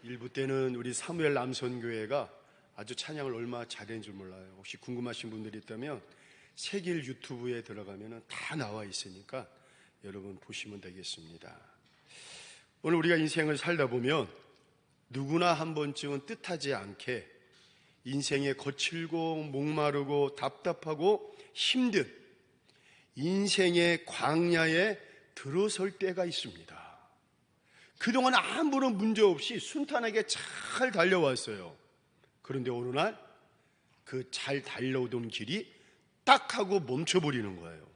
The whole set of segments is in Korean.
일부 때는 우리 사무엘 남선교회가 아주 찬양을 얼마나 잘하는 줄 몰라요. 혹시 궁금하신 분들이 있다면 세길 유튜브에 들어가면 다 나와 있으니까 여러분 보시면 되겠습니다. 오늘 우리가 인생을 살다 보면 누구나 한 번쯤은 뜻하지 않게 인생에 거칠고 목마르고 답답하고 힘든 인생의 광야에 들어설 때가 있습니다. 그동안 아무런 문제 없이 순탄하게 잘 달려왔어요. 그런데 어느 날 그 잘 달려오던 길이 딱 하고 멈춰버리는 거예요.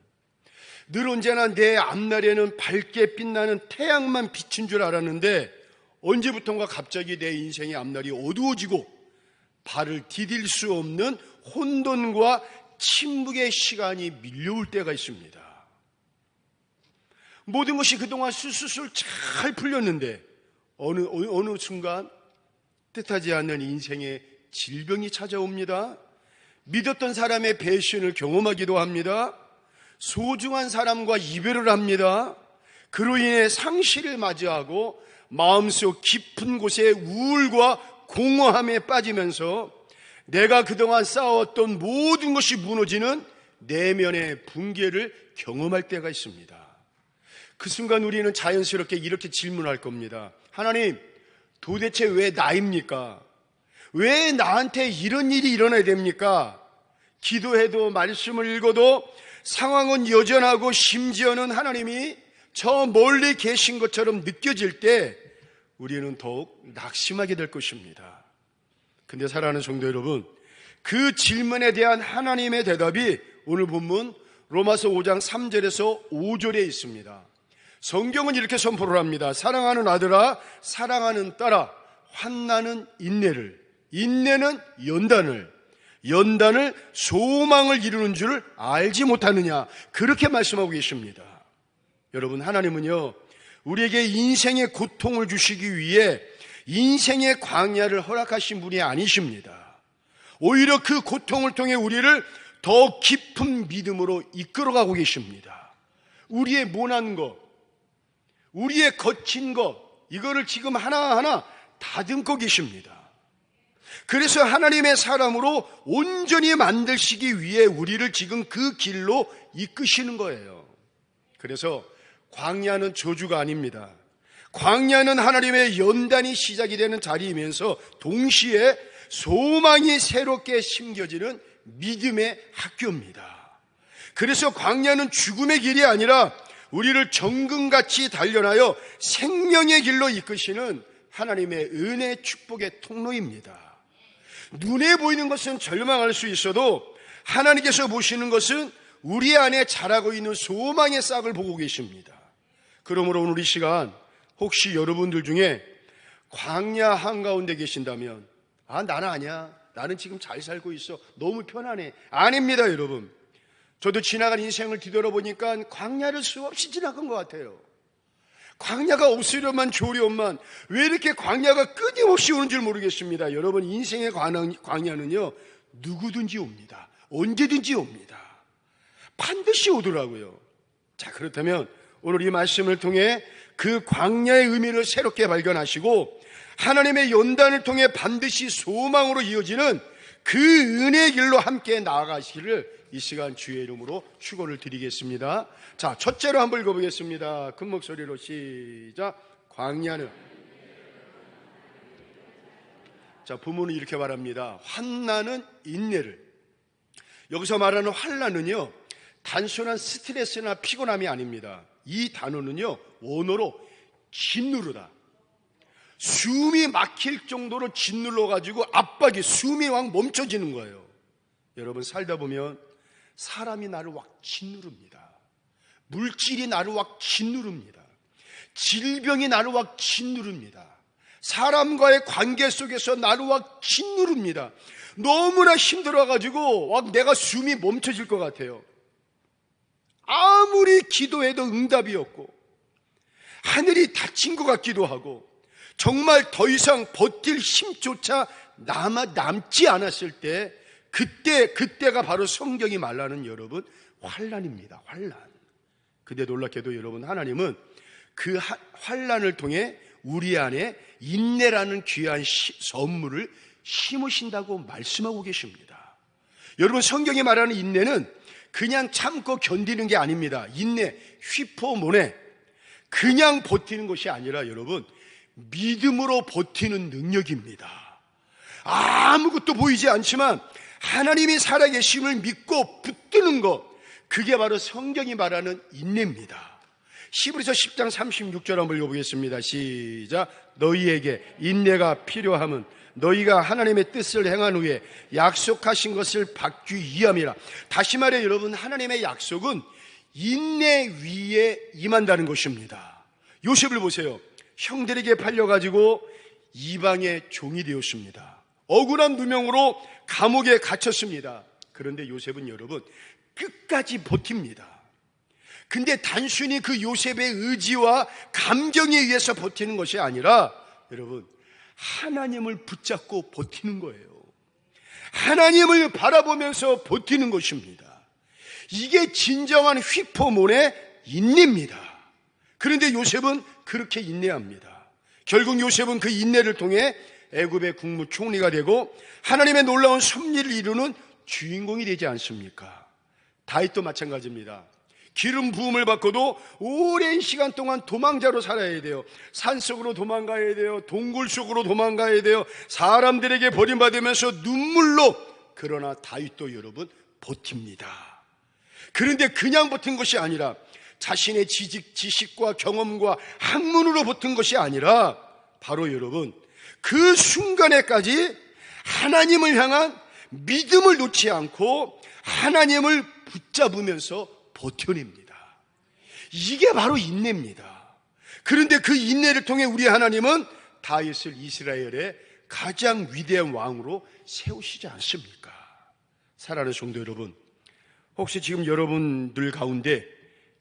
늘 언제나 내 앞날에는 밝게 빛나는 태양만 비친 줄 알았는데 언제부턴가 갑자기 내 인생의 앞날이 어두워지고 발을 디딜 수 없는 혼돈과 침묵의 시간이 밀려올 때가 있습니다. 모든 것이 그동안 술술술 잘 풀렸는데 어느 순간 뜻하지 않는 인생의 질병이 찾아옵니다. 믿었던 사람의 배신을 경험하기도 합니다. 소중한 사람과 이별을 합니다. 그로 인해 상실을 맞이하고 마음속 깊은 곳에 우울과 공허함에 빠지면서 내가 그동안 쌓아왔던 모든 것이 무너지는 내면의 붕괴를 경험할 때가 있습니다. 그 순간 우리는 자연스럽게 이렇게 질문할 겁니다. 하나님, 도대체 왜 나입니까? 왜 나한테 이런 일이 일어나야 됩니까? 기도해도 말씀을 읽어도 상황은 여전하고 심지어는 하나님이 저 멀리 계신 것처럼 느껴질 때 우리는 더욱 낙심하게 될 것입니다. 근데 사랑하는 성도 여러분, 그 질문에 대한 하나님의 대답이 오늘 본문 로마서 5장 3절에서 5절에 있습니다. 성경은 이렇게 선포를 합니다. 사랑하는 아들아, 사랑하는 딸아, 환난은 인내를, 인내는 연단을, 연단을 소망을 이루는 줄 알지 못하느냐, 그렇게 말씀하고 계십니다. 여러분, 하나님은요 우리에게 인생의 고통을 주시기 위해 인생의 광야를 허락하신 분이 아니십니다. 오히려 그 고통을 통해 우리를 더 깊은 믿음으로 이끌어가고 계십니다. 우리의 모난 것, 우리의 거친 것, 이거를 지금 하나하나 다듬고 계십니다. 그래서 하나님의 사람으로 온전히 만드시기 위해 우리를 지금 그 길로 이끄시는 거예요. 그래서 광야는 저주가 아닙니다. 광야는 하나님의 연단이 시작이 되는 자리이면서 동시에 소망이 새롭게 심겨지는 믿음의 학교입니다. 그래서 광야는 죽음의 길이 아니라 우리를 정금같이 단련하여 생명의 길로 이끄시는 하나님의 은혜 축복의 통로입니다. 눈에 보이는 것은 절망할 수 있어도 하나님께서 보시는 것은 우리 안에 자라고 있는 소망의 싹을 보고 계십니다. 그러므로 오늘 이 시간 혹시 여러분들 중에 광야 한가운데 계신다면 나는 아니야, 나는 지금 잘 살고 있어, 너무 편안해. 아닙니다. 여러분, 저도 지나간 인생을 뒤돌아보니까 광야를 수없이 지나간 것 같아요. 광야가 없으려만 조려만 왜 이렇게 광야가 끊임없이 오는 줄 모르겠습니다. 여러분, 인생의 광야는요 누구든지 옵니다. 언제든지 옵니다. 반드시 오더라고요. 자, 그렇다면 오늘 이 말씀을 통해 그 광야의 의미를 새롭게 발견하시고 하나님의 연단을 통해 반드시 소망으로 이어지는 그 은혜의 길로 함께 나아가시기를 이 시간 주의 이름으로 축원을 드리겠습니다. 자, 첫째로 한번 읽어보겠습니다. 큰 목소리로 시작. 광야는, 자, 부문은 이렇게 말합니다. 환난은 인내를. 여기서 말하는 환난은요 단순한 스트레스나 피곤함이 아닙니다. 이 단어는요 원어로 짓누르다, 숨이 막힐 정도로 짓눌러가지고 압박이, 숨이 확 멈춰지는 거예요. 여러분, 살다 보면 사람이 나를 확 짓누릅니다. 물질이 나를 확 짓누릅니다. 질병이 나를 확 짓누릅니다. 사람과의 관계 속에서 나를 확 짓누릅니다. 너무나 힘들어가지고 확 내가 숨이 멈춰질 것 같아요. 아무리 기도해도 응답이 없고 하늘이 닫힌 것 같기도 하고 정말 더 이상 버틸 힘조차 남지 않았을 때 그때가 바로 성경이 말하는 여러분 환난입니다. 환난. 근데 놀랍게도 여러분, 하나님은 그 환난을 통해 우리 안에 인내라는 귀한 선물을 심으신다고 말씀하고 계십니다. 여러분, 성경이 말하는 인내는 그냥 참고 견디는 게 아닙니다. 인내, 휘포모네, 그냥 버티는 것이 아니라 여러분, 믿음으로 버티는 능력입니다. 아무것도 보이지 않지만 하나님이 살아계심을 믿고 붙드는 것, 그게 바로 성경이 말하는 인내입니다. 히브리서 10장 36절 한번 읽어보겠습니다. 시작. 너희에게 인내가 필요함은 너희가 하나님의 뜻을 행한 후에 약속하신 것을 받기 위함이라. 다시 말해 여러분, 하나님의 약속은 인내 위에 임한다는 것입니다. 요셉을 보세요. 형들에게 팔려가지고 이방의 종이 되었습니다. 억울한 누명으로 감옥에 갇혔습니다. 그런데 요셉은 여러분 끝까지 버팁니다. 근데 단순히 그 요셉의 의지와 감정에 의해서 버티는 것이 아니라 여러분, 하나님을 붙잡고 버티는 거예요. 하나님을 바라보면서 버티는 것입니다. 이게 진정한 휘포몬의 인내입니다. 그런데 요셉은 그렇게 인내합니다. 결국 요셉은 그 인내를 통해 애굽의 국무총리가 되고 하나님의 놀라운 섭리를 이루는 주인공이 되지 않습니까? 다윗도 마찬가지입니다. 기름 부음을 받고도 오랜 시간 동안 도망자로 살아야 돼요. 산속으로 도망가야 돼요. 동굴 속으로 도망가야 돼요. 사람들에게 버림받으면서 눈물로. 그러나 다윗도 여러분 버팁니다. 그런데 그냥 버틴 것이 아니라 자신의 지식과 경험과 학문으로 버틴 것이 아니라 바로 여러분 그 순간에까지 하나님을 향한 믿음을 놓지 않고 하나님을 붙잡으면서 버텨냅니다. 이게 바로 인내입니다. 그런데 그 인내를 통해 우리 하나님은 다윗을 이스라엘의 가장 위대한 왕으로 세우시지 않습니까? 사랑하는 성도 여러분, 혹시 지금 여러분들 가운데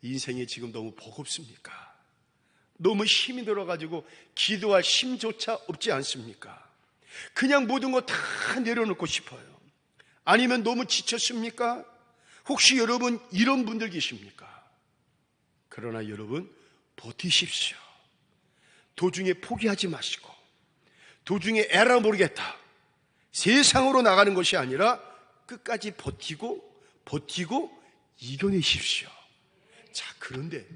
인생이 지금 너무 버겁습니까? 너무 힘이 들어가지고 기도할 힘조차 없지 않습니까? 그냥 모든 거 다 내려놓고 싶어요. 아니면 너무 지쳤습니까? 혹시 여러분 이런 분들 계십니까? 그러나 여러분 버티십시오. 도중에 포기하지 마시고, 도중에 에라 모르겠다, 세상으로 나가는 것이 아니라 끝까지 버티고 이겨내십시오. 자, 그런데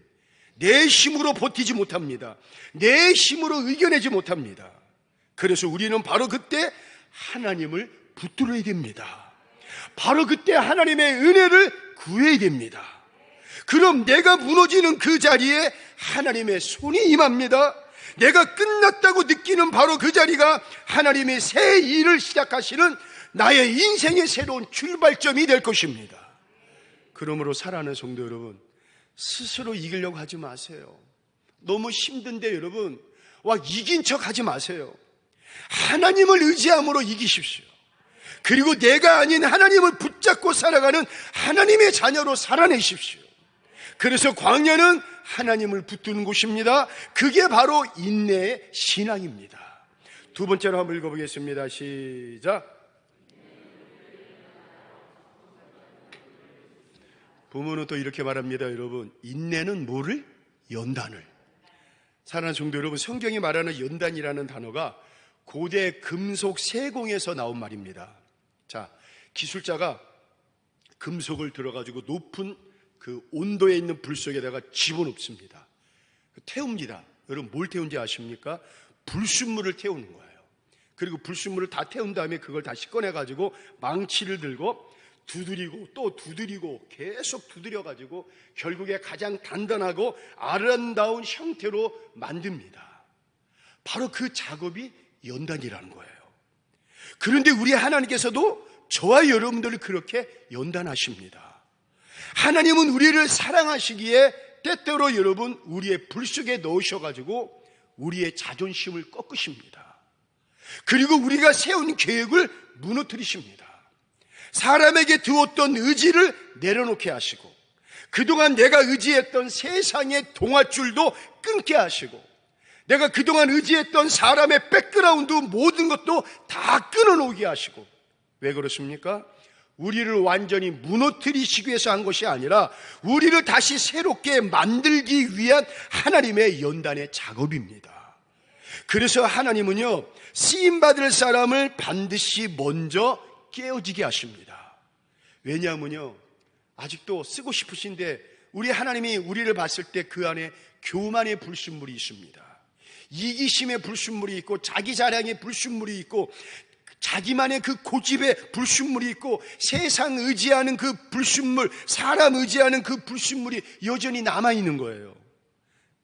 내 힘으로 버티지 못합니다. 내 힘으로 이겨내지 못합니다. 그래서 우리는 바로 그때 하나님을 붙들어야 됩니다. 바로 그때 하나님의 은혜를 구해야 됩니다. 그럼 내가 무너지는 그 자리에 하나님의 손이 임합니다. 내가 끝났다고 느끼는 바로 그 자리가 하나님의 새 일을 시작하시는 나의 인생의 새로운 출발점이 될 것입니다. 그러므로 사랑하는 성도 여러분, 스스로 이기려고 하지 마세요. 너무 힘든데 여러분 이긴 척 하지 마세요. 하나님을 의지함으로 이기십시오. 그리고 내가 아닌 하나님을 붙잡고 살아가는 하나님의 자녀로 살아내십시오. 그래서 광야는 하나님을 붙드는 곳입니다. 그게 바로 인내의 신앙입니다. 두 번째로 한번 읽어보겠습니다. 시작. 부모는 또 이렇게 말합니다. 여러분, 인내는 뭐를? 연단을. 사랑하는 성도 여러분, 성경이 말하는 연단이라는 단어가 고대 금속 세공에서 나온 말입니다. 자, 기술자가 금속을 들어가지고 높은 그 온도에 있는 불 속에다가 집어넣습니다. 태웁니다. 여러분 뭘 태운지 아십니까? 불순물을 태우는 거예요. 그리고 불순물을 다 태운 다음에 그걸 다시 꺼내가지고 망치를 들고 두드리고 또 두드리고 계속 두드려가지고 결국에 가장 단단하고 아름다운 형태로 만듭니다. 바로 그 작업이 연단이라는 거예요. 그런데 우리 하나님께서도 저와 여러분들을 그렇게 연단하십니다. 하나님은 우리를 사랑하시기에 때때로 여러분 우리의 불 속에 넣으셔가지고 우리의 자존심을 꺾으십니다. 그리고 우리가 세운 계획을 무너뜨리십니다. 사람에게 두었던 의지를 내려놓게 하시고 그동안 내가 의지했던 세상의 동아줄도 끊게 하시고 내가 그동안 의지했던 사람의 백그라운드 모든 것도 다 끊어놓게 하시고. 왜 그렇습니까? 우리를 완전히 무너뜨리시기 위해서 한 것이 아니라 우리를 다시 새롭게 만들기 위한 하나님의 연단의 작업입니다. 그래서 하나님은요, 쓰임받을 사람을 반드시 먼저 깨어지게 하십니다. 왜냐하면요, 아직도 쓰고 싶으신데 우리 하나님이 우리를 봤을 때 그 안에 교만의 불순물이 있습니다. 이기심의 불순물이 있고, 자기 자랑의 불순물이 있고, 자기만의 그 고집의 불순물이 있고, 세상 의지하는 그 불순물, 사람 의지하는 그 불순물이 여전히 남아있는 거예요.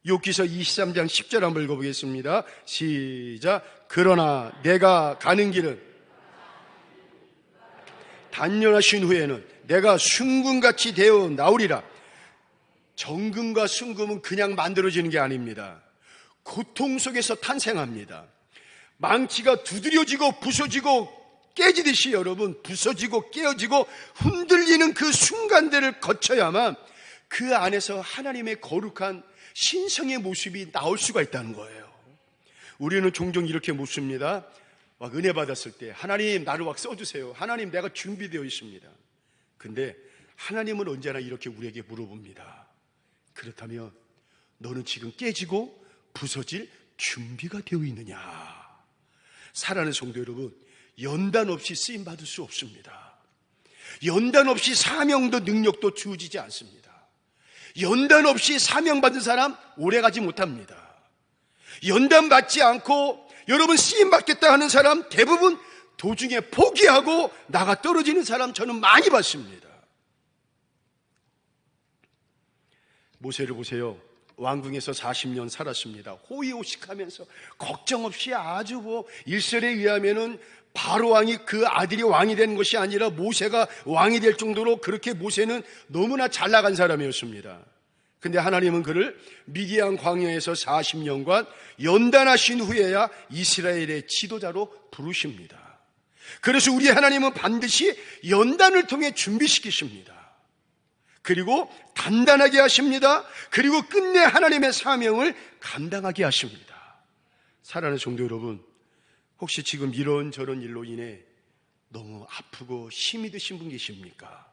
욥기서 23장 10절 한번 읽어보겠습니다. 시작. 그러나 내가 가는 길은 단련하신 후에는 내가 순금같이 되어 나오리라. 정금과 순금은 그냥 만들어지는 게 아닙니다. 고통 속에서 탄생합니다. 망치가 두드려지고 부서지고 깨지듯이 여러분, 부서지고 깨어지고 흔들리는 그 순간들을 거쳐야만 그 안에서 하나님의 거룩한 신성의 모습이 나올 수가 있다는 거예요. 우리는 종종 이렇게 묻습니다. 막 은혜 받았을 때, 하나님 나를 막 써주세요. 하나님 내가 준비되어 있습니다. 근데 하나님은 언제나 이렇게 우리에게 물어봅니다. 그렇다면 너는 지금 깨지고 부서질 준비가 되어 있느냐? 사랑하는 성도 여러분, 연단 없이 쓰임받을 수 없습니다. 연단 없이 사명도 능력도 주어지지 않습니다. 연단 없이 사명받은 사람 오래가지 못합니다. 연단 받지 않고 여러분 쓰임받겠다 하는 사람 대부분 도중에 포기하고 나가 떨어지는 사람 저는 많이 봤습니다. 모세를 보세요. 왕궁에서 40년 살았습니다. 호의호식하면서 걱정 없이 아주 일설에 의하면은 바로 왕이 그 아들이 왕이 되는 것이 아니라 모세가 왕이 될 정도로 그렇게 모세는 너무나 잘 나간 사람이었습니다. 근데 하나님은 그를 미디안 광야에서 40년간 연단하신 후에야 이스라엘의 지도자로 부르십니다. 그래서 우리 하나님은 반드시 연단을 통해 준비시키십니다. 그리고 단단하게 하십니다. 그리고 끝내 하나님의 사명을 감당하게 하십니다. 사랑하는 성도 여러분, 혹시 지금 이런저런 일로 인해 너무 아프고 힘이 드신 분 계십니까?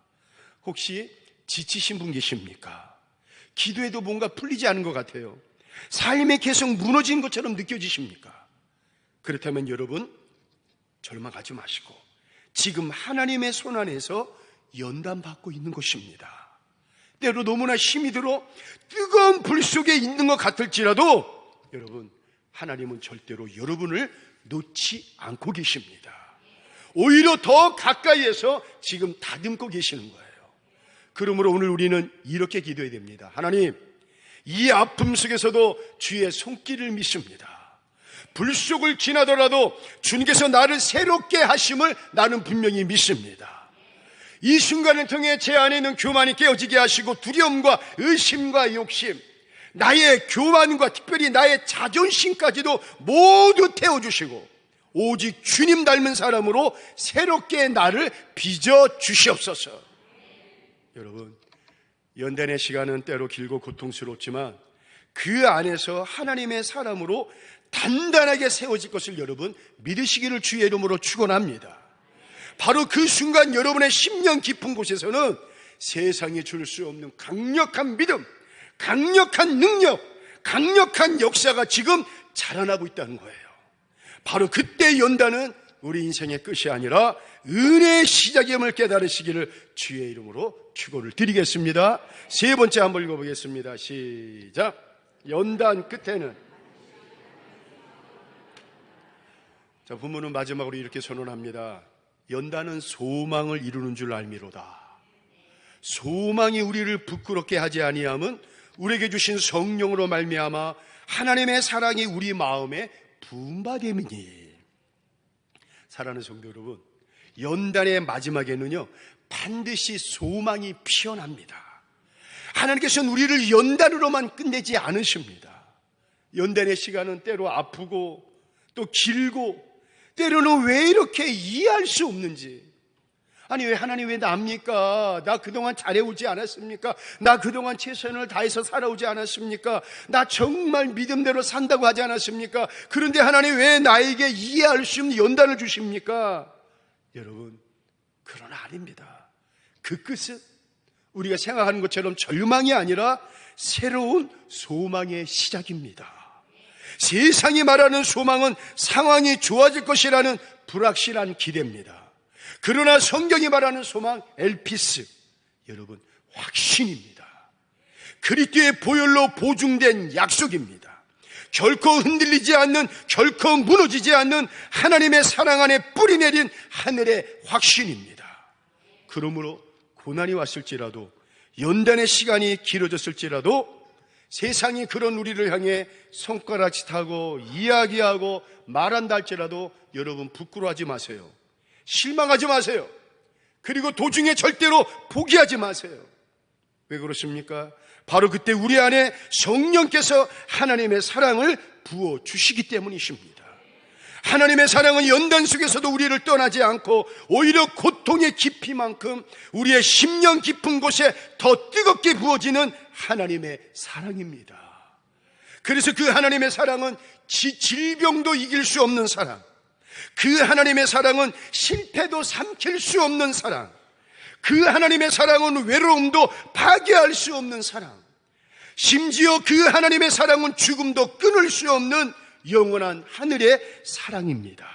혹시 지치신 분 계십니까? 기도해도 뭔가 풀리지 않은 것 같아요. 삶이 계속 무너진 것처럼 느껴지십니까? 그렇다면 여러분, 절망하지 마시고 지금 하나님의 손 안에서 연단받고 있는 것입니다. 때로 너무나 힘이 들어 뜨거운 불 속에 있는 것 같을지라도 여러분, 하나님은 절대로 여러분을 놓지 않고 계십니다. 오히려 더 가까이에서 지금 다듬고 계시는 거예요. 그러므로 오늘 우리는 이렇게 기도해야 됩니다. 하나님, 이 아픔 속에서도 주의 손길을 믿습니다. 불 속을 지나더라도 주님께서 나를 새롭게 하심을 나는 분명히 믿습니다. 이 순간을 통해 제 안에 있는 교만이 깨어지게 하시고 두려움과 의심과 욕심, 나의 교만과 특별히 나의 자존심까지도 모두 태워주시고 오직 주님 닮은 사람으로 새롭게 나를 빚어주시옵소서. 여러분, 연단의 시간은 때로 길고 고통스럽지만 그 안에서 하나님의 사람으로 단단하게 세워질 것을 여러분 믿으시기를 주의 이름으로 축원합니다. 바로 그 순간 여러분의 심령 깊은 곳에서는 세상이 줄 수 없는 강력한 믿음, 강력한 능력, 강력한 역사가 지금 자라나고 있다는 거예요. 바로 그때 연단은 우리 인생의 끝이 아니라 은혜의 시작임을 깨달으시기를 주의 이름으로 축원을 드리겠습니다. 세 번째 한번 읽어보겠습니다. 시작. 연단 끝에는, 자, 본문은 마지막으로 이렇게 선언합니다. 연단은 소망을 이루는 줄 알미로다. 소망이 우리를 부끄럽게 하지 아니함은 우리에게 주신 성령으로 말미암아 하나님의 사랑이 우리 마음에 부음받음이니. 사랑하는 성도 여러분, 연단의 마지막에는요 반드시 소망이 피어납니다. 하나님께서는 우리를 연단으로만 끝내지 않으십니다. 연단의 시간은 때로 아프고 또 길고 때로는 왜 이렇게 이해할 수 없는지, 아니 왜 하나님 왜 납니까? 나 그동안 잘해오지 않았습니까? 나 그동안 최선을 다해서 살아오지 않았습니까? 나 정말 믿음대로 산다고 하지 않았습니까? 그런데 하나님 왜 나에게 이해할 수 없는 연단을 주십니까? 여러분, 그러나 아닙니다. 그 끝은 우리가 생각하는 것처럼 절망이 아니라 새로운 소망의 시작입니다. 세상이 말하는 소망은 상황이 좋아질 것이라는 불확실한 기대입니다. 그러나 성경이 말하는 소망, 엘피스, 여러분, 확신입니다. 그리스도의 보혈로 보증된 약속입니다. 결코 흔들리지 않는, 결코 무너지지 않는 하나님의 사랑 안에 뿌리 내린 하늘의 확신입니다. 그러므로 고난이 왔을지라도, 연단의 시간이 길어졌을지라도 세상이 그런 우리를 향해 손가락짓하고 이야기하고 말한다 할지라도 여러분 부끄러워하지 마세요. 실망하지 마세요. 그리고 도중에 절대로 포기하지 마세요. 왜 그렇습니까? 바로 그때 우리 안에 성령께서 하나님의 사랑을 부어주시기 때문이십니다. 하나님의 사랑은 연단 속에서도 우리를 떠나지 않고 오히려 고통의 깊이만큼 우리의 심령 깊은 곳에 더 뜨겁게 부어지는 하나님의 사랑입니다. 그래서 그 하나님의 사랑은 질병도 이길 수 없는 사랑, 그 하나님의 사랑은 실패도 삼킬 수 없는 사랑, 그 하나님의 사랑은 외로움도 파괴할 수 없는 사랑, 심지어 그 하나님의 사랑은 죽음도 끊을 수 없는 영원한 하늘의 사랑입니다.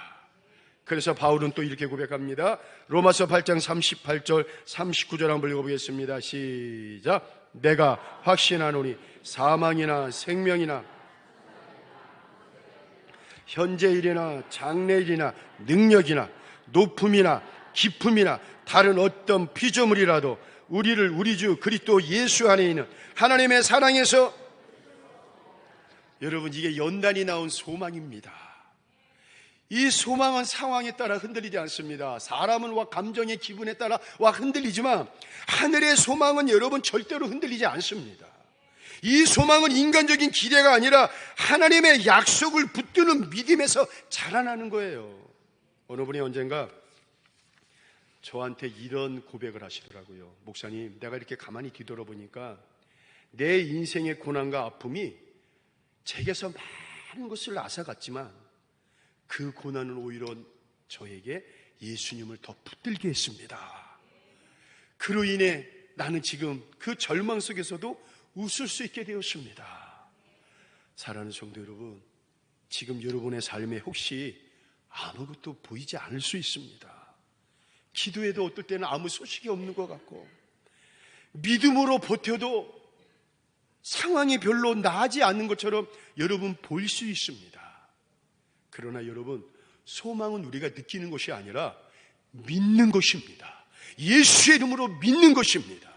그래서 바울은 또 이렇게 고백합니다. 로마서 8장 38절 39절 한번 읽어보겠습니다. 시작. 내가 확신하노니 사망이나 생명이나 현재일이나 장래일이나 능력이나 높음이나 깊음이나 다른 어떤 피조물이라도 우리를 우리 주 그리스도 예수 안에 있는 하나님의 사랑에서, 여러분, 이게 연단이 나온 소망입니다. 이 소망은 상황에 따라 흔들리지 않습니다. 사람은 감정의 기분에 따라 흔들리지만 하늘의 소망은 여러분 절대로 흔들리지 않습니다. 이 소망은 인간적인 기대가 아니라 하나님의 약속을 붙드는 믿음에서 자라나는 거예요. 어느 분이 언젠가 저한테 이런 고백을 하시더라고요. 목사님, 내가 이렇게 가만히 뒤돌아보니까 내 인생의 고난과 아픔이 제게서 많은 것을 앗아갔지만 그 고난은 오히려 저에게 예수님을 더 붙들게 했습니다. 그로 인해 나는 지금 그 절망 속에서도 웃을 수 있게 되었습니다. 사랑하는 성도 여러분, 지금 여러분의 삶에 혹시 아무것도 보이지 않을 수 있습니다. 기도해도 어떨 때는 아무 소식이 없는 것 같고, 믿음으로 버텨도 상황이 별로 나아지 않는 것처럼 여러분 보일 수 있습니다. 그러나 여러분, 소망은 우리가 느끼는 것이 아니라 믿는 것입니다. 예수의 이름으로 믿는 것입니다.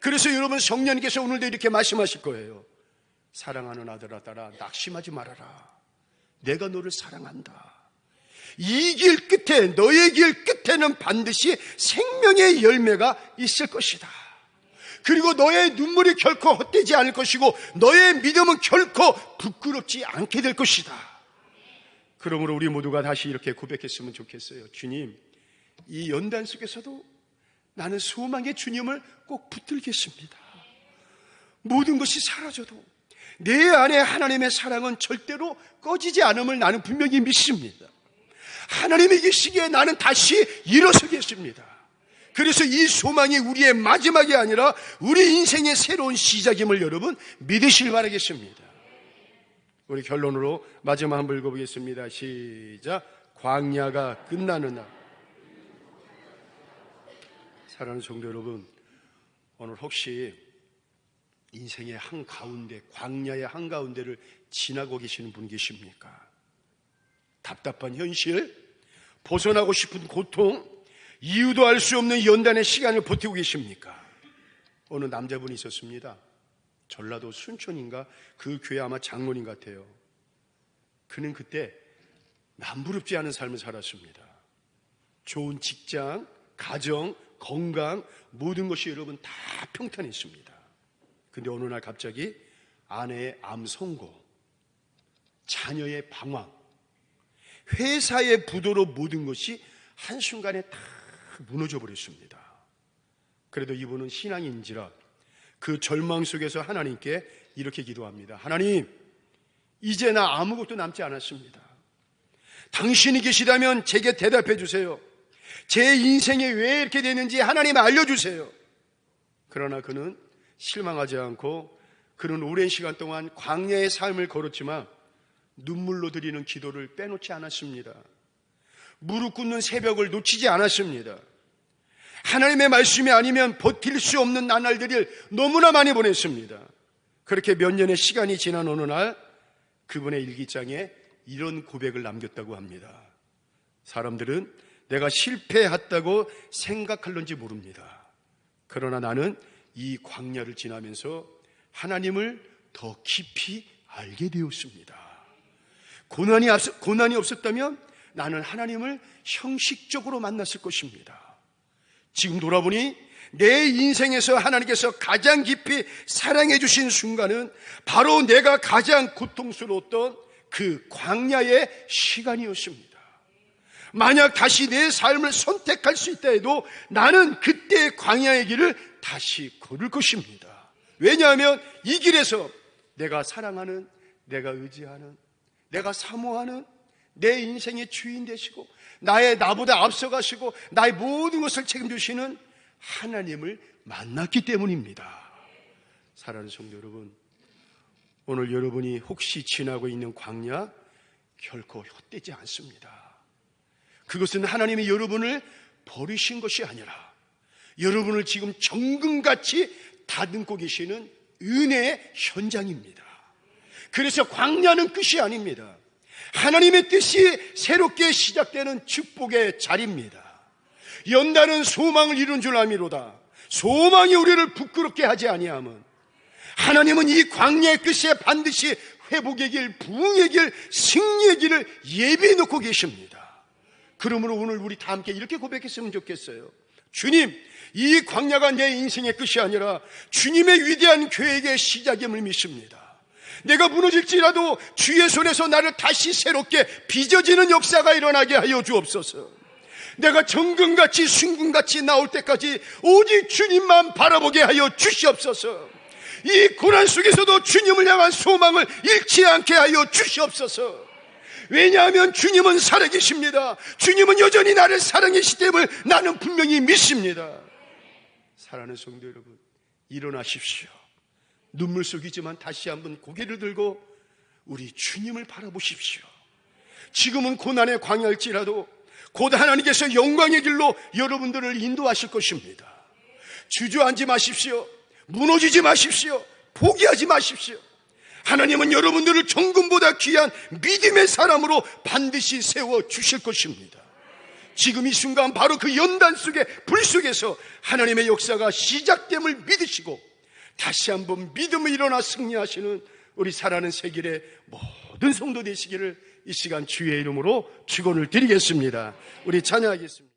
그래서 여러분, 성령님께서 오늘도 이렇게 말씀하실 거예요. 사랑하는 아들아, 따라 낙심하지 말아라. 내가 너를 사랑한다. 이 길 끝에, 너의 길 끝에는 반드시 생명의 열매가 있을 것이다. 그리고 너의 눈물이 결코 헛되지 않을 것이고 너의 믿음은 결코 부끄럽지 않게 될 것이다. 그러므로 우리 모두가 다시 이렇게 고백했으면 좋겠어요. 주님, 이 연단 속에서도 나는 소망의 주님을 꼭 붙들겠습니다. 모든 것이 사라져도 내 안에 하나님의 사랑은 절대로 꺼지지 않음을 나는 분명히 믿습니다. 하나님이 계시기에 나는 다시 일어서겠습니다. 그래서 이 소망이 우리의 마지막이 아니라 우리 인생의 새로운 시작임을 여러분 믿으실 바라겠습니다. 우리 결론으로 마지막 한번 읽어보겠습니다. 시작. 광야가 끝나는 날. 사랑하는 성도 여러분, 오늘 혹시 인생의 한가운데, 광야의 한가운데를 지나고 계시는 분 계십니까? 답답한 현실, 벗어나고 싶은 고통, 이유도 알 수 없는 연단의 시간을 버티고 계십니까? 어느 남자분이 있었습니다. 전라도 순천인가 그 교회 아마 장로님 같아요. 그는 그때 남부럽지 않은 삶을 살았습니다. 좋은 직장, 가정, 건강, 모든 것이 여러분 다 평탄했습니다. 근데 어느 날 갑자기 아내의 암 선고, 자녀의 방황, 회사의 부도로 모든 것이 한순간에 다 무너져 버렸습니다. 그래도 이분은 신앙인지라 그 절망 속에서 하나님께 이렇게 기도합니다. 하나님, 이제 나 아무것도 남지 않았습니다. 당신이 계시다면 제게 대답해 주세요. 제 인생이 왜 이렇게 되는지 하나님 알려주세요. 그러나 그는 실망하지 않고 그는 오랜 시간 동안 광야의 삶을 걸었지만 눈물로 드리는 기도를 빼놓지 않았습니다. 무릎 꿇는 새벽을 놓치지 않았습니다. 하나님의 말씀이 아니면 버틸 수 없는 나날들을 너무나 많이 보냈습니다. 그렇게 몇 년의 시간이 지난 어느 날 그분의 일기장에 이런 고백을 남겼다고 합니다. 사람들은 내가 실패했다고 생각할런지 모릅니다. 그러나 나는 이 광야를 지나면서 하나님을 더 깊이 알게 되었습니다. 고난이 없었다면 나는 하나님을 형식적으로 만났을 것입니다. 지금 돌아보니 내 인생에서 하나님께서 가장 깊이 사랑해 주신 순간은 바로 내가 가장 고통스러웠던 그 광야의 시간이었습니다. 만약 다시 내 삶을 선택할 수 있다 해도 나는 그때의 광야의 길을 다시 걸을 것입니다. 왜냐하면 이 길에서 내가 사랑하는, 내가 의지하는, 내가 사모하는 내 인생의 주인 되시고 나보다 앞서가시고 나의 모든 것을 책임지시는 하나님을 만났기 때문입니다. 사랑하는 성도 여러분, 오늘 여러분이 혹시 지나고 있는 광야 결코 헛되지 않습니다. 그것은 하나님이 여러분을 버리신 것이 아니라 여러분을 지금 정금같이 다듬고 계시는 은혜의 현장입니다. 그래서 광야는 끝이 아닙니다. 하나님의 뜻이 새롭게 시작되는 축복의 자리입니다. 연단은 소망을 이룬 줄 아미로다. 소망이 우리를 부끄럽게 하지 아니함은 하나님은 이 광야의 끝에 반드시 회복의 길, 부흥의 길, 승리의 길을 예비해 놓고 계십니다. 그러므로 오늘 우리 다 함께 이렇게 고백했으면 좋겠어요. 주님, 이 광야가 내 인생의 끝이 아니라 주님의 위대한 계획의 시작임을 믿습니다. 내가 무너질지라도 주의 손에서 나를 다시 새롭게 빚어지는 역사가 일어나게 하여 주옵소서. 내가 정금같이 순금같이 나올 때까지 오직 주님만 바라보게 하여 주시옵소서. 이 고난 속에서도 주님을 향한 소망을 잃지 않게 하여 주시옵소서. 왜냐하면 주님은 살아계십니다. 주님은 여전히 나를 사랑하시기 때문에 나는 분명히 믿습니다. 사랑하는 성도 여러분, 일어나십시오. 눈물 속이지만 다시 한번 고개를 들고 우리 주님을 바라보십시오. 지금은 고난의 광야일지라도 곧 하나님께서 영광의 길로 여러분들을 인도하실 것입니다. 주저앉지 마십시오. 무너지지 마십시오. 포기하지 마십시오. 하나님은 여러분들을 정금보다 귀한 믿음의 사람으로 반드시 세워주실 것입니다. 지금 이 순간 바로 그 연단 속에 불 속에서 하나님의 역사가 시작됨을 믿으시고 다시 한번 믿음을 일어나 승리하시는 우리 살아가는 세길의 모든 성도 되시기를 이 시간 주의 이름으로 축원을 드리겠습니다. 우리 찬양하겠습니다.